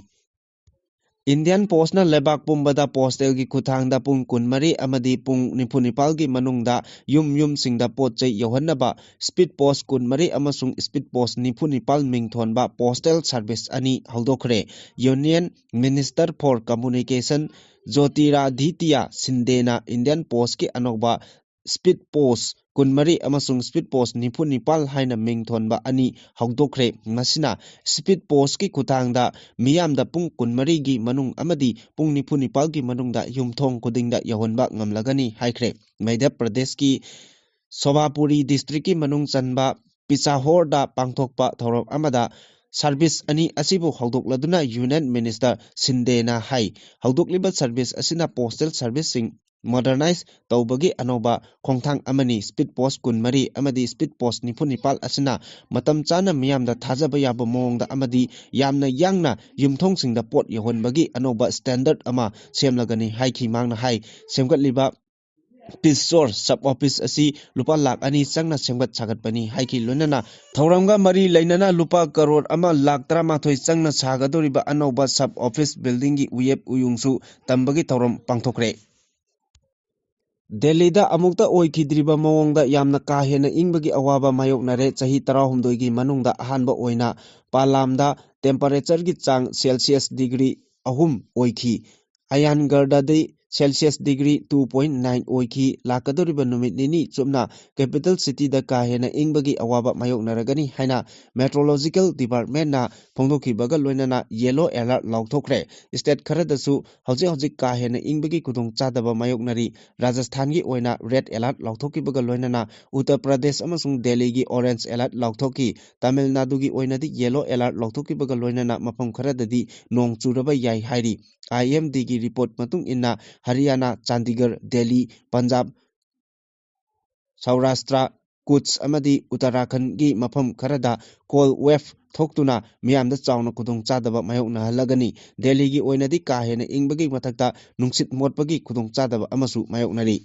Indian Post na lebak pumbada postal gi kuthang da pung kunmari amadi pung nipunipal gi manungda yum singda potchai yohannaba speed post kunmari amasung speed post nipunipal mingthonba postal service ani haldokre Union Minister for Communication Jyotiraditya Sindena Indian Post ki anokba speed post kunmari amasung speed post nipunipal haina mingthonba ani haldokre masina speed post ki kuthangda miyamda pung kunmari gi manung amadi pung nipunipal gi manungda yumthong kudingda yahonba ngamlagani haikre Madhya Pradesh ki Sobhapuri district ki manung chanba Pichahor da pangthokpa thorom amada service ani asibu haldokladuna Union Minister Sindena hai haldokliba service asina postal service sing modernize tawbagi anoba khongthang amani speed post kunmari amadi speed post nipunipal asina matam chana miyamda thajaba yaba mongda amadi yamna yangna yumthong singda pot yahonbagi anoba standard ama semlagani haiki mangna hai semgatliba Pisor sub office asi lupa lakh ani changna semgat sagatpani haiki lonana thauramga mari leinana lupa crore ama lakh 13 changna sagadoriba anoba sub office building gi uyep uyungsu tambagi thauram pangthokre Delhi da amukta oikidriba mawongda yamna ka hena ingbagi awaba mayoknare chahi 16 gi manungda ahanba oina palamda temperature gi chang celsius degree 3 oiki ayangarda de Celsius degree 2.9 oiki lakadoriba numit nini chumna capital city da ka hena ingbagi awaba mayoknaragani haina meteorological department na phongdokhibaga loinana yellow alert lauthokre state kharadasu hojik ka hena ingbagi kudong chadaba mayoknari Rajasthan gi oina red alert lauthokhibaga loinana Uttar Pradesh amasung Delhi gi orange alert lauthokhi Tamil Nadu gi oina di yellow alert lauthokhibaga loinana mafam kharadadi nong churaba yai hairi IMD gi report matung inna Haryana, Chandigarh, Delhi, Punjab, Saurashtra, Kutch amadi Uttarakhand gi mafam kharada cold wave thoktuna miyamda chawna kudong chadaba mayokna halagani Delhi gi oinadi ka hena ingbagi mathakta nungsit motpagi kudong chadaba amasu mayoknari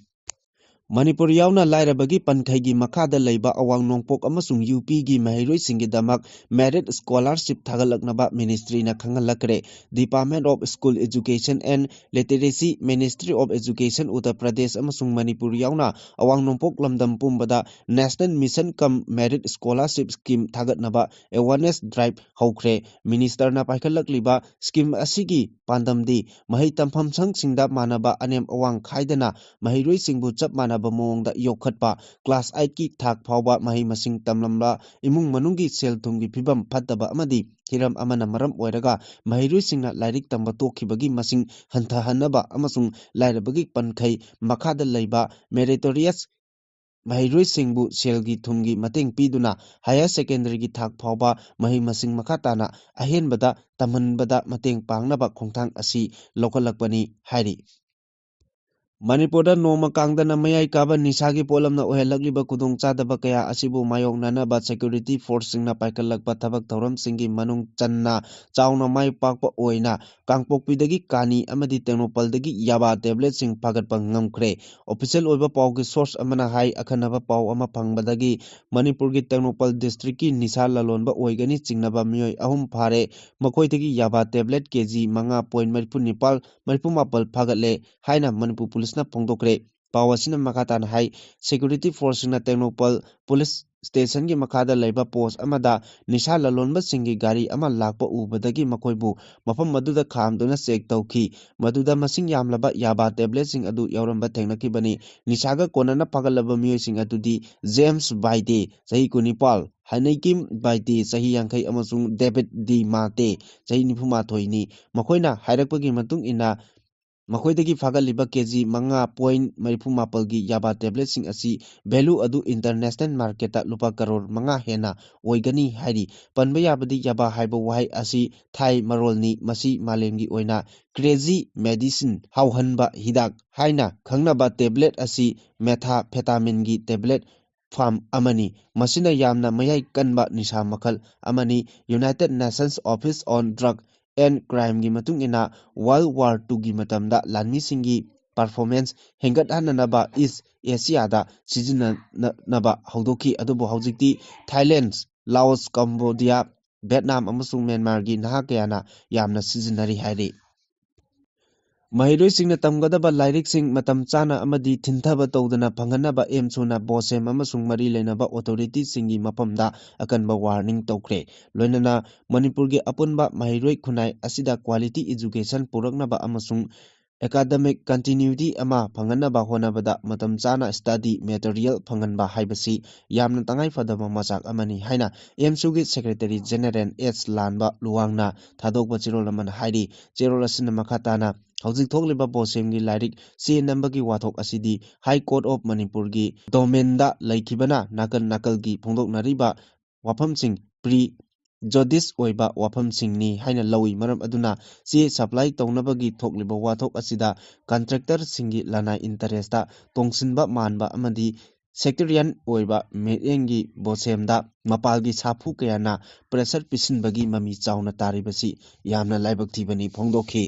Manipur yauna lairabagi pankhai makhada leiba awang nongpok amasung UP gi mahairoi singi damak merit scholarship thagalaknaba ministry na khangalakre Department of School Education and Literacy Ministry of Education Uttar Pradesh amasung Manipur yauna awang nongpok lamdam pumbada National Mission Cum Merit Scholarship Scheme thagatnaba awareness drive haukre minister na paikhalakliba scheme asigi pandamdi mahai tampham sangsingda manaba anem awang khaidana mahairoi singbu chap manaba mongda yokhatpa class 8 ki thak phawba mahi masing tamlamba imung manungi sel thumgi phibam phattaba amadi hiram amana maram oiraga mahairoi singna lairik tamba tokhibagi masing hanthahanaba amasung lairabagi pankhai makhada leiba meritorious mahairoi singbu selgi thumgi mateng piduna higher secondary gi thak phawba mahi masing makhatana ahenbada tamhanbada mateng pangnaba khongthang asi lokalakpani hairi Manipur Noma Kangdana Mayai Kaba Nisagi Polamna Ohelakliba Kudong Chadaba Kaya Asibu Mayok Nanaba Security Force Singna Paikalakpa Tabak Tauram Singi Manung Channa Chawna Mai Pakpa Oina Kangpokpidagi Kani Amadi Technopaldagi Yaba Tablet Sing Pagatpa Ngamkre Official Oiba Pauki Source Amana Hai Akhanaba Pau Ama Pangbadagi Manipur gi Technopal District ki Nisa Lalonba Oigani Chingnaba Miyoi Ahum Phare Makoitagi Yaba Tablet KG 5.9 Maripumapal Pagatle Haina Manipur Police na phongdokre ꯄꯥꯎ ꯑꯁꯤꯅ ꯃꯈꯥ ꯇꯥꯅ ꯍꯥꯏ security ꯐꯣꯔꯁꯁꯤꯡꯅ Tengnoupal police ꯁ꯭ꯇꯦꯁꯟꯒꯤ ꯃꯈꯥꯗ ꯂꯩꯕ post ꯑꯃꯗ ꯅꯤꯁꯥ ꯂꯂꯣꯟꯕꯁꯤꯡꯒꯤ ꯒꯥꯔꯤ ꯑꯃ ꯂꯥꯛꯄ ꯎꯕꯗꯒꯤ ꯃꯈꯣꯏꯕꯨ ꯃꯐꯝ ꯑꯗꯨꯗ ꯈꯥꯝꯗꯨꯅ ꯆꯦꯛ ꯇꯧꯈꯤ꯫ ꯃꯗꯨꯗ ꯃꯁꯤꯡ ꯌꯥꯝꯂꯕ ꯌꯥꯕꯥ ꯇꯦꯕ꯭ꯂꯦꯠꯁꯤꯡ ꯑꯗꯨ ꯌꯥꯎꯔꯝꯕ ꯊꯦꯡꯅꯈꯤꯕꯅꯤ꯫ ꯅꯤꯁꯥꯒ ꯀꯣꯟꯅꯅ ꯐꯥꯒꯠꯂꯕ ꯃꯤꯑꯣꯏꯁꯤꯡ ꯑꯗꯨꯗꯤ ꯖꯦꯝꯁ ꯕꯥꯏꯗꯦ ꯆꯍꯤ 19, ꯍꯅꯩꯀꯤꯝ ꯕꯥꯏꯗꯦ ꯆꯍꯤ 50 ꯑꯃꯁꯨꯡ ꯗꯦꯕꯤꯗ ꯗꯤ ꯃꯥꯇꯦ ꯆꯍꯤ 49ꯅꯤ꯫ ꯃꯈꯣꯏꯅ ꯍꯥꯏꯔꯛꯄꯒꯤ ꯃꯇꯨꯡ ꯏꯟꯅ ꯃꯈꯣꯏꯗꯒꯤ ꯐꯥꯒꯠꯂꯤꯕ ꯀꯦꯖꯤ 5.34ꯒꯤ ꯌꯥꯕꯥ ꯇꯦꯕ꯭ꯂꯦꯠꯁꯤꯡ ꯑꯁꯤ ꯚꯦꯂꯨ ꯑꯗꯨ ꯏꯟꯇꯔꯅꯦꯁꯅꯦꯜ ꯃꯥꯔꯀꯦꯠꯇ ꯂꯨꯄꯥ ꯀꯔꯣꯔ 5 ꯍꯦꯟꯅ ꯑꯣꯏꯒꯅꯤ ꯍꯥꯏꯔꯤ꯫ ꯄꯟꯕ ꯌꯥꯕꯗꯤ ꯌꯥꯕꯥ ꯍꯥꯏꯕ ꯋꯥꯍꯩ ꯑꯁꯤ ꯊꯥꯏ ꯃꯔꯣꯜꯅꯤ꯫ ꯃꯁꯤ ꯃꯥꯂꯦꯝꯒꯤ ꯑꯣꯏꯅ ꯀ꯭ꯔꯦꯖꯤ ꯃꯦꯗꯤꯁꯤꯟ ꯍꯥꯎꯍꯟꯕ ꯍꯤꯗꯥꯛ ꯍꯥꯏꯅ ꯈꯪꯅꯕ ꯇꯦꯕ꯭ꯂꯦꯠ ꯑꯁꯤ ꯃꯦꯊꯥꯐꯦꯇꯥꯃꯤꯟꯒꯤ ꯇꯦꯕ꯭ꯂꯦꯠ ꯐꯥꯔꯝ ꯑꯃꯅꯤ꯫ ꯃꯁꯤꯅ ꯌꯥꯝꯅ ꯃꯌꯥꯏ ꯀꯟꯕ ꯅꯤꯁꯥ ꯃꯈꯜ ꯑꯃꯅꯤ꯫ United nations office on drug and ꯀ꯭ꯔꯥꯏꯝꯒꯤ ꯃꯇꯨꯡ ꯏꯟꯅ ꯋꯥꯔꯜꯗ ꯋꯥꯔ ꯏIꯒꯤ ꯃꯇꯝꯗ ꯂꯥꯟꯃꯤꯁꯤꯡꯒꯤ ꯄꯔꯐꯣꯃꯦꯟꯁ ꯍꯦꯟꯒꯠꯍꯟꯅꯕ ꯏꯁ ꯑꯦꯁꯤꯌꯥꯗ ꯁꯤꯖꯤꯟꯅꯅꯕ ꯍꯧꯗꯣꯛꯈꯤ꯫ ꯑꯗꯨꯕꯨ ꯍꯧꯖꯤꯛꯇꯤ ꯊꯥꯏꯂꯦꯟꯗ, ꯂꯥꯑꯣꯁ, ꯀꯝꯕꯣꯗꯤꯌꯥ, ꯚꯤꯌꯦꯠꯅꯥꯝ ꯑꯃꯁꯨꯡ ꯃ꯭ꯌꯥꯟꯃꯥꯔꯒꯤ ꯅꯍꯥ ꯀꯌꯥꯅ ꯌꯥꯝꯅ ꯁꯤꯖꯤꯟꯅꯔꯤ ꯍꯥꯏꯔꯤ꯫ ꯃꯍꯩꯔꯣꯏꯁꯤꯡꯅ ꯇꯝꯒꯗꯕ ꯂꯥꯏꯔꯤꯛꯁꯤꯡ ꯃꯇꯝ ꯆꯥꯅ ꯑꯃꯗꯤ ꯊꯤꯟꯊꯕ ꯇꯧꯗꯅ ꯐꯪꯍꯟꯅꯕ ꯑꯦꯝꯁꯨꯅ ꯕꯣꯁꯦꯝ ꯑꯃꯁꯨꯡ ꯃꯔꯤ ꯂꯩꯅꯕ ꯑꯣꯊꯣꯔꯤꯇꯤꯁꯤꯡꯒꯤ ꯃꯐꯝꯗ ꯑꯀꯟꯕ ꯋꯥꯔꯅꯤꯡ ꯇꯧꯈ꯭ꯔꯦ꯫ ꯂꯣꯏꯅꯅ ꯃꯅꯤꯄꯨꯔꯒꯤ ꯑꯄꯨꯟꯕ ꯃꯍꯩꯔꯣꯏ ꯈꯨꯟꯅꯥꯏ ꯑꯁꯤꯗ ꯀ꯭ꯋꯥꯂꯤꯇꯤ ꯑꯦꯖꯨꯀꯦꯁꯟ ꯄꯨꯔꯛꯅꯕ ꯑꯃꯁꯨꯡ ꯑꯦꯀꯥꯗꯦꯃꯤꯛ ꯀꯟꯇꯤꯅ꯭ꯌꯨꯇꯤ ꯑꯃ ꯐꯪꯍꯟꯅꯕ ꯍꯣꯠꯅꯕꯗ ꯃꯇꯝ ꯆꯥꯅ ꯁ꯭ꯇꯗꯤ ꯃꯦꯇꯔꯤꯌꯦꯜ ꯐꯪꯍꯟꯕ ꯍꯥꯏꯕꯁꯤ ꯌꯥꯝꯅ ꯇꯉꯥꯏꯐꯗꯕ ꯃꯆꯥꯛ ꯑꯃꯅꯤ ꯍꯥꯏꯅ ꯑꯦꯝꯁꯨꯒꯤ ꯁꯦꯀ꯭ꯔꯦꯇꯔꯤ ꯖꯦꯅꯔꯦꯜ ꯑꯦꯁ ꯂꯥꯟꯕ ꯂꯨꯋꯥꯡꯅ ꯊꯥꯗꯣꯛꯄ ꯆꯦꯔꯣꯜ ꯑꯃꯅ ꯍꯥꯏꯔꯤ꯫ ꯆꯦꯔꯣꯜ ꯑꯁꯤꯅ ꯃꯈꯥ ꯇꯥꯅ ꯍꯧꯖꯤꯛ ꯊꯣꯛꯂꯤꯕ ꯕꯣꯁꯦꯝꯒꯤ ꯂꯥꯏꯔꯤꯛ ꯆꯦ ꯅꯝꯕꯒꯤ ꯋꯥꯊꯣꯛ ꯑꯁꯤꯗꯤ ꯍꯥꯏ ꯀꯣꯔꯠ ꯑꯣꯐ ꯃꯅꯤꯄꯨꯔꯒꯤ ꯗꯣꯃꯦꯟꯗ ꯂꯩꯈꯤꯕꯅ ꯅꯥꯀꯜ ꯅꯥꯀꯜꯒꯤ ꯐꯣꯡꯗꯣꯛꯅꯔꯤꯕ ꯋꯥꯐꯝꯁꯤꯡ ꯄ꯭ꯔꯤ ꯖꯣꯗꯤꯁ ꯑꯣꯏꯕ ꯋꯥꯐꯝꯁꯤꯡꯅꯤ ꯍꯥꯏꯅ ꯂꯧꯏ꯫ ꯃꯔꯝ ꯑꯗꯨꯅ ꯆꯦ ꯁꯄ꯭ꯂꯥꯏ ꯇꯧꯅꯕꯒꯤ ꯊꯣꯛꯂꯤꯕ ꯋꯥꯊꯣꯛ ꯑꯁꯤꯗ ꯀꯟꯇ꯭ꯔꯦꯛꯇꯔꯁꯤꯡꯒꯤ ꯂꯅꯥꯏ ꯏꯟꯇꯔꯦꯁꯇ ꯇꯣꯡꯁꯤꯟꯕ ꯃꯥꯟꯕ ꯑꯃꯗꯤ ꯁꯦꯛꯇꯔꯤꯌꯟ ꯑꯣꯏꯕ ꯃꯤꯠꯌꯦꯡꯒꯤ ꯕꯣꯁꯦꯝꯗ ꯃꯄꯥꯜꯒꯤ ꯁꯥꯐꯨ ꯀꯌꯥꯅ ꯄ꯭ꯔꯦꯁꯔ ꯄꯤꯁꯤꯟꯕꯒꯤ ꯃꯃꯤ ꯆꯥꯎꯅ ꯇꯥꯔꯤꯕꯁꯤ ꯌꯥꯝꯅ ꯂꯥꯏꯕꯛ ꯊꯤꯕꯅꯤ ꯐꯣꯡꯗꯣꯛꯈꯤ꯫